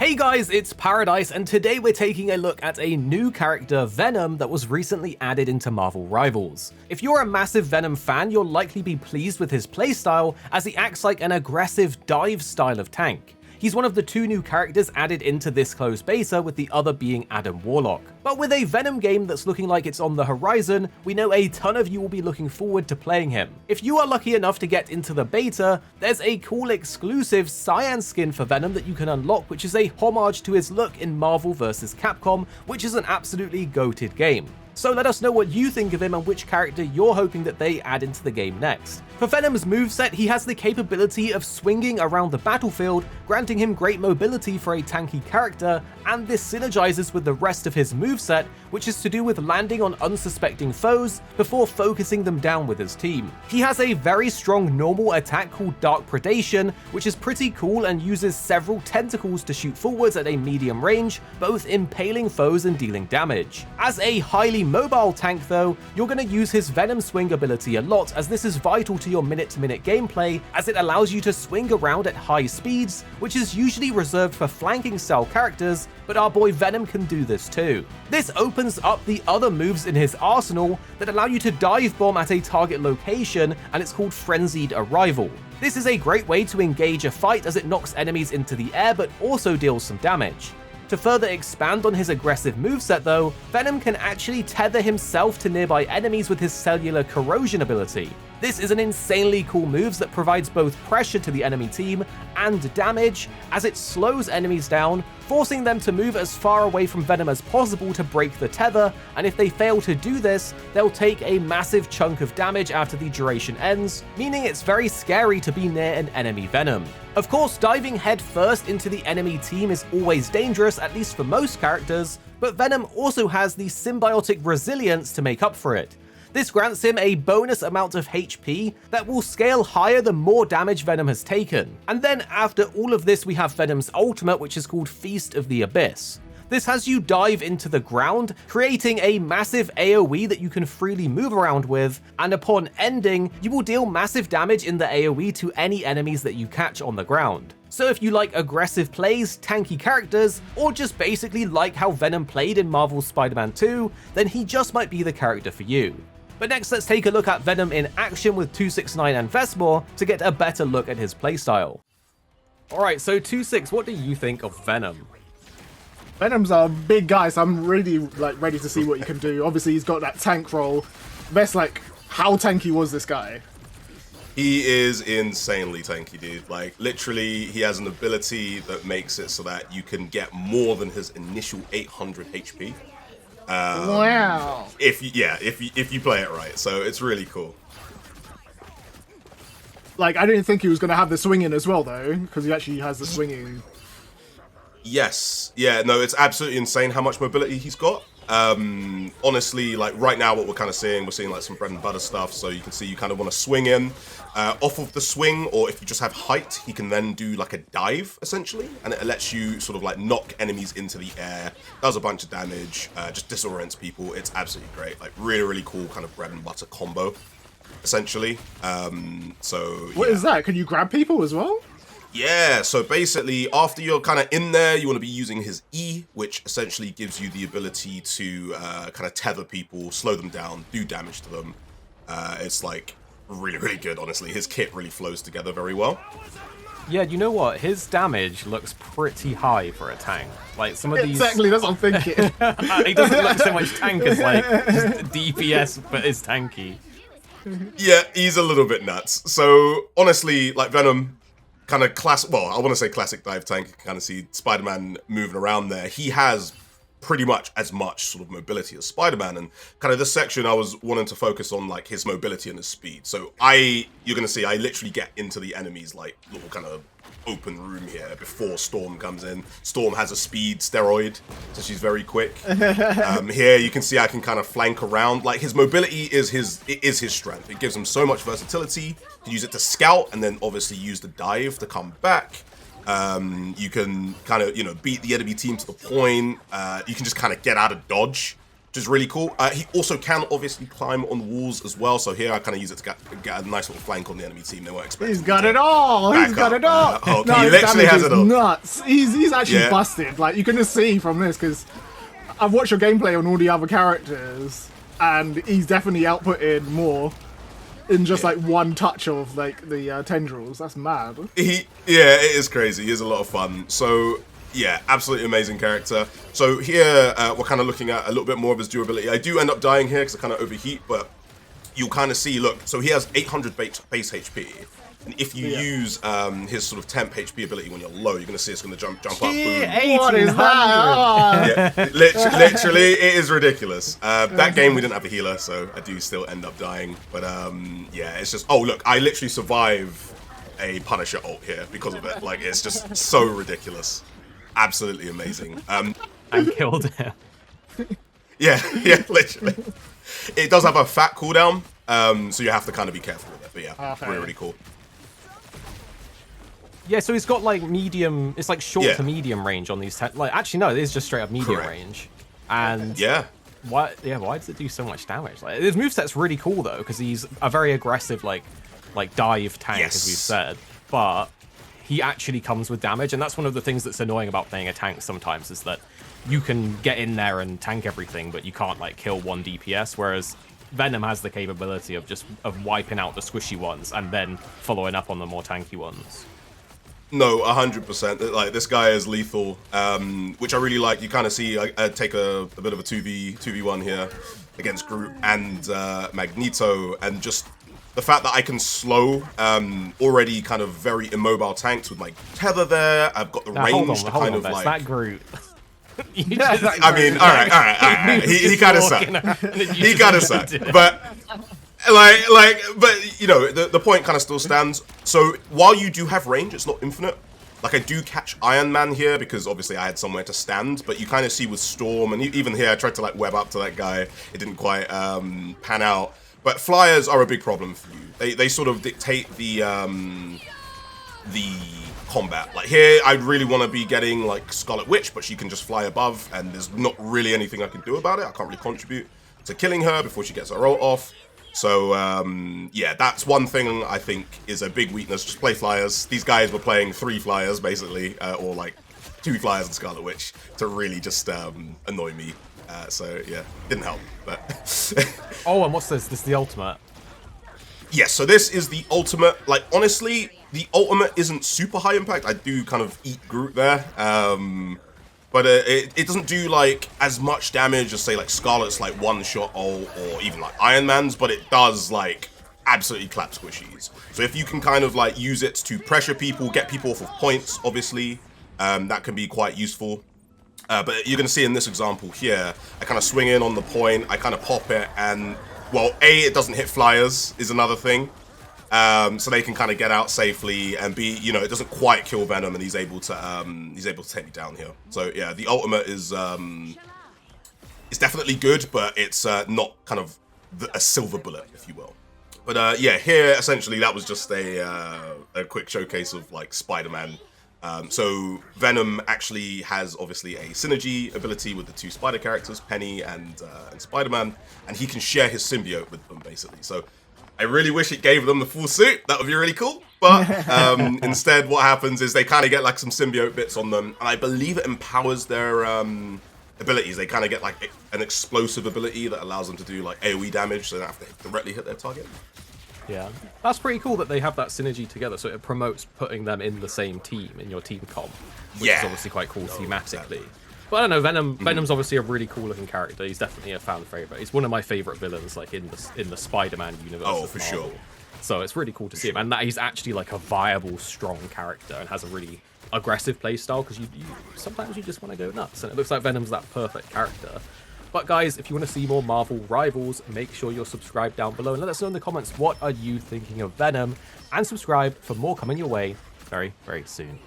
Hey guys, it's Paradise, and today we're taking a look at a new character, Venom, that was recently added into Marvel Rivals. If you're a massive Venom fan, you'll likely be pleased with his playstyle, as he acts like an aggressive dive style of tank. He's one of the two new characters added into this closed beta, with the other being Adam Warlock. But with a Venom game that's looking like it's on the horizon, we know a ton of you will be looking forward to playing him. If you are lucky enough to get into the beta, there's a cool exclusive Cyan skin for Venom that you can unlock, which is a homage to his look in Marvel vs. Capcom, which is an absolutely goated game. So let us know what you think of him and which character you're hoping that they add into the game next. For Venom's moveset, he has the capability of swinging around the battlefield, granting him great mobility for a tanky character, and this synergizes with the rest of his moveset, which is to do with landing on unsuspecting foes before focusing them down with his team. He has a very strong normal attack called Dark Predation, which is pretty cool and uses several tentacles to shoot forwards at a medium range, both impaling foes and dealing damage. As a highly mobile tank though, you're going to use his Venom swing ability a lot, as this is vital to your minute-to-minute gameplay, as it allows you to swing around at high speeds, which is usually reserved for flanking style characters, but our boy Venom can do this too. This opens up the other moves in his arsenal that allow you to dive bomb at a target location, and it's called Frenzied Arrival. This is a great way to engage a fight, as it knocks enemies into the air but also deals some damage. To further expand on his aggressive moveset though, Venom can actually tether himself to nearby enemies with his cellular corrosion ability. This is an insanely cool move that provides both pressure to the enemy team and damage, as it slows enemies down, forcing them to move as far away from Venom as possible to break the tether, and if they fail to do this, they'll take a massive chunk of damage after the duration ends, meaning it's very scary to be near an enemy Venom. Of course, diving headfirst into the enemy team is always dangerous, at least for most characters, but Venom also has the symbiotic resilience to make up for it. This grants him a bonus amount of HP that will scale higher the more damage Venom has taken. And then after all of this, we have Venom's ultimate, which is called Feast of the Abyss. This has you dive into the ground, creating a massive AoE that you can freely move around with, and upon ending, you will deal massive damage in the AoE to any enemies that you catch on the ground. So if you like aggressive plays, tanky characters, or just basically like how Venom played in Marvel's Spider-Man 2, then he just might be the character for you. But next, let's take a look at Venom in action with 269 and Vesmore to get a better look at his playstyle. Alright, so 26, what do you think of Venom? Venom's a big guy, so I'm really ready to see what he can do. Obviously, he's got that tank role. Best, how tanky was this guy? He is insanely tanky, dude. Literally, he has an ability that makes it so that you can get more than his initial 800 HP. Wow. If you play it right, so it's really cool. I didn't think he was going to have the swinging as well, though, because he actually has the swinging. Yes. Yeah, no, it's absolutely insane how much mobility he's got. Honestly, right now what we're kind of seeing, we're seeing some bread and butter stuff, so you can see you kind of want to swing in. Off of the swing, or if you just have height, he can then do a dive, essentially, and it lets you sort of knock enemies into the air, does a bunch of damage, just disorients people. It's absolutely great. Really, really cool kind of bread and butter combo, essentially. What is that? Can you grab people as well? Yeah, so basically, after you're kind of in there, you want to be using his E, which essentially gives you the ability to kind of tether people, slow them down, do damage to them. It's really, really good, honestly. His kit really flows together very well. Yeah, you know what? His damage looks pretty high for a tank. Some of these... Exactly, that's what I'm thinking. He doesn't look so much tank as just DPS, but is tanky. Yeah, he's a little bit nuts. So, honestly, Venom... kind of classic, well, I want to say classic dive tank. You can kind of see Spider-Man moving around there. He has pretty much as much sort of mobility as Spider-Man, and kind of this section I was wanting to focus on his mobility and his speed. So you're going to see I literally get into the enemy's little kind of open room here before Storm comes in. Storm has a speed steroid, so she's very quick. Here you can see I can kind of flank around. His mobility is his strength. It gives him so much versatility. You can use it to scout, and then obviously use the dive to come back. You can kind of, beat the enemy team to the point. You can just kind of get out of dodge which is really cool. He also can obviously climb on walls as well. So here I kind of use it to get a nice little flank on the enemy team. They weren't expecting. He's got it all. He's got it all. Oh, no, he literally has it all. Nuts. He's actually busted. Like you can just see from this because I've watched your gameplay on all the other characters, and he's definitely outputted more in just like one touch of like the tendrils. That's mad. Yeah, it is crazy. He is a lot of fun. So yeah, absolutely amazing character. So here we're kind of looking at a little bit more of his durability. I do end up dying here because I kind of overheat, but you'll kind of see, look, so he has 800 base HP. And if you use his sort of temp HP ability when you're low, you're going to see it's going to jump up. Boom. What is that? Yeah, literally, it is ridiculous. That game we didn't have a healer, so I do still end up dying. But yeah, it's just, oh look, I literally survive a Punisher ult here because of it. Like, it's just so ridiculous. Absolutely amazing. And killed him. Yeah, literally. It does have a fat cooldown, so you have to kind of be careful with it. But yeah, really cool. Yeah, so he's got like medium, it's like short to medium range on these. Like, actually, no, it is just straight up medium range. And why does it do so much damage? Like, his moveset's really cool though, because he's a very aggressive like dive tank, as we've said. But he actually comes with damage, and that's one of the things that's annoying about playing a tank sometimes, is that you can get in there and tank everything, but you can't like kill one DPS, whereas Venom has the capability of wiping out the squishy ones and then following up on the more tanky ones. No, 100%. Like, this guy is lethal, which I really like. You kind of see I take a bit of a 2v1 here against Groot and Magneto, and just the fact that I can slow already kind of very immobile tanks with my tether there. I've got the range to kind of like... That Groot. I mean, all right. He kind of sucked. He kind of sucked. But... but you know, the point kind of still stands. So while you do have range, it's not infinite. Like, I do catch Iron Man here because obviously I had somewhere to stand, but you kind of see with Storm, and even here I tried to like web up to that guy. It didn't quite pan out. But flyers are a big problem for you. They sort of dictate the combat. Like here, I'd really want to be getting like Scarlet Witch, but she can just fly above, and there's not really anything I can do about it. I can't really contribute to killing her before she gets her ult off. So, yeah, that's one thing I think is a big weakness. Just play flyers. These guys were playing 3 flyers, basically, or like 2 flyers and Scarlet Witch to really just annoy me. So, yeah, didn't help. But oh, and what's this? This is the ultimate? Yes, so this is the ultimate. Like, honestly, the ultimate isn't super high impact. I do kind of eat Groot there. But it doesn't do like as much damage as say like Scarlet's like one-shot or even like Iron Man's, but it does like absolutely clap squishies. So if you can kind of like use it to pressure people, get people off of points, obviously, that can be quite useful. But you're gonna see in this example here, I kind of swing in on the point, I kind of pop it, and well, A, it doesn't hit flyers is another thing. So they can kind of get out safely, and B, you know, it doesn't quite kill Venom, and he's able to take me down here. So yeah, the ultimate is definitely good, but it's not kind of a silver bullet, if you will. But yeah, here essentially that was just a quick showcase of like Spider-Man. So Venom actually has obviously a synergy ability with the 2 Spider characters, Penny and Spider-Man, and he can share his symbiote with them basically. So I really wish it gave them the full suit. That would be really cool. But instead, what happens is they kind of get like some symbiote bits on them, and I believe it empowers their abilities. They kind of get like an explosive ability that allows them to do like AoE damage, so they don't have to directly hit their target. Yeah, that's pretty cool that they have that synergy together. So it promotes putting them in the same team in your team comp, which is obviously quite cool thematically. But I don't know, Venom's obviously a really cool looking character. He's definitely a fan favorite. He's one of my favorite villains, like in the Spider-Man universe. Oh, for sure. So it's really cool to see him, and that he's actually like a viable, strong character and has a really aggressive playstyle. Because you sometimes you just want to go nuts, and it looks like Venom's that perfect character. But guys, if you want to see more Marvel Rivals, make sure you're subscribed down below and let us know in the comments what are you thinking of Venom, and subscribe for more coming your way very, very soon.